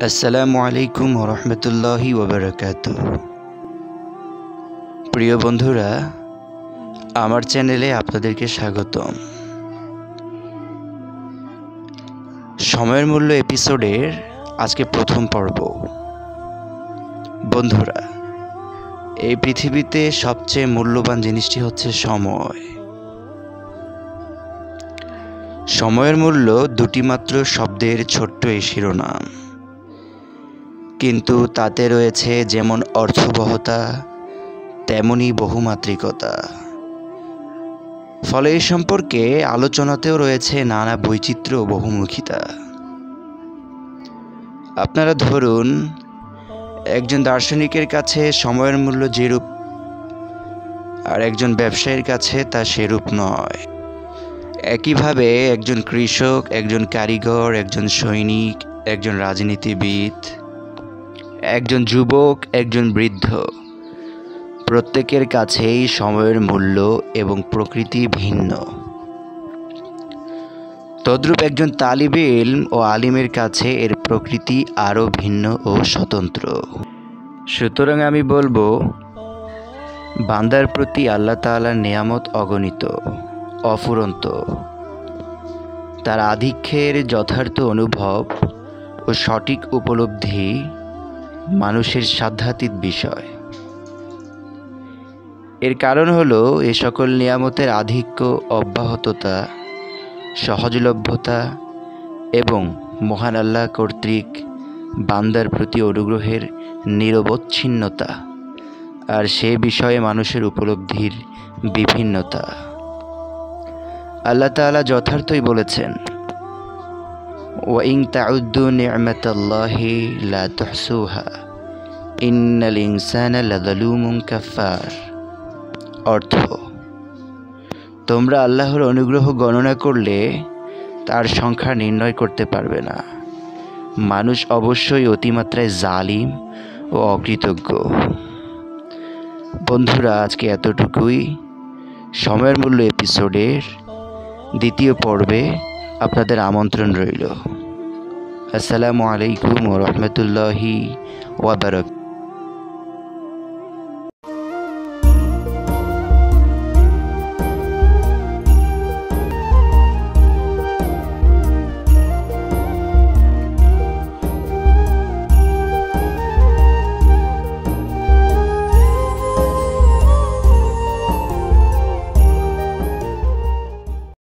আসসালামু আলাইকুম ওরহমতুল্লাহি ওবারাকাতুহু। প্রিয় বন্ধুরা, আমার চ্যানেলে আপনাদেরকে স্বাগতম। সময়ের মূল্য এপিসোডের আজকে প্রথম পর্ব। বন্ধুরা, এই পৃথিবীতে সবচেয়ে মূল্যবান জিনিসটি হচ্ছে সময়। সময়ের মূল্য দুটি মাত্র শব্দের ছোট্ট এই শিরোনাম, কিন্তু তাতে রয়েছে যেমন অর্থবহতা তেমনি বহুমাত্রিকতা। ফলে এই সম্পর্কে আলোচনাতেও রয়েছে নানা বৈচিত্র্য ও বহুমুখিতা। আপনারা ধরুন, একজন দার্শনিকের কাছে সময়ের মূল্য যেরূপ, আর একজন ব্যবসায়ীর কাছে তা সেরূপ নয়। একইভাবে একজন কৃষক, একজন কারিগর, একজন সৈনিক, একজন রাজনীতিবিদ, একজন যুবক, একজন বৃদ্ধ, প্রত্যেকের কাছেই সময়ের মূল্য এবং প্রকৃতি ভিন্ন। তদ্রূপ একজন তালিবে ইলম ও আলিমের কাছে এর প্রকৃতি আরও ভিন্ন ও স্বতন্ত্র। সুতরাং আমি বলবো, বান্দার প্রতি আল্লাহ তাআলার নেয়ামত অগণিত, অফুরন্ত। তার আধিক্যের যথার্থ অনুভব ও সঠিক উপলব্ধি মানুষের সাধ্যাতীত বিষয়। এর কারণ হলো এ সকল নিয়ামতের আধিক্য, অব্যাহততা, সহজলভ্যতা এবং মহান আল্লাহ কর্তৃক বান্দার প্রতি অনুগ্রহের নিরবচ্ছিন্নতা, আর সে বিষয়ে মানুষের উপলব্ধির বিভিন্নতা। আল্লাহ তাআলা যথার্থই বলেছেন, ওয়া ইন তাউদ্দু নি'মাতাল্লাহি লা তুহসুহা ইন্নাল ইনসানা লাযালুমুন কাফার। অর্থ, তোমরা আল্লাহর অনুগ্রহ গণনা করলে তার সংখ্যা নির্ণয় করতে পারবে না। মানুষ অবশ্যই অতিমাত্রায় জালিম ও অকৃতজ্ঞ। বন্ধুরা, আজকে এতটুকুই। সময়ের মূল্য এপিসোডের দ্বিতীয় পর্বে আপনাদের আমন্ত্রণ রইল। আসসালামু আলাইকুম ওয়া রাহমাতুল্লাহি ওয়া বারাকাতুহু।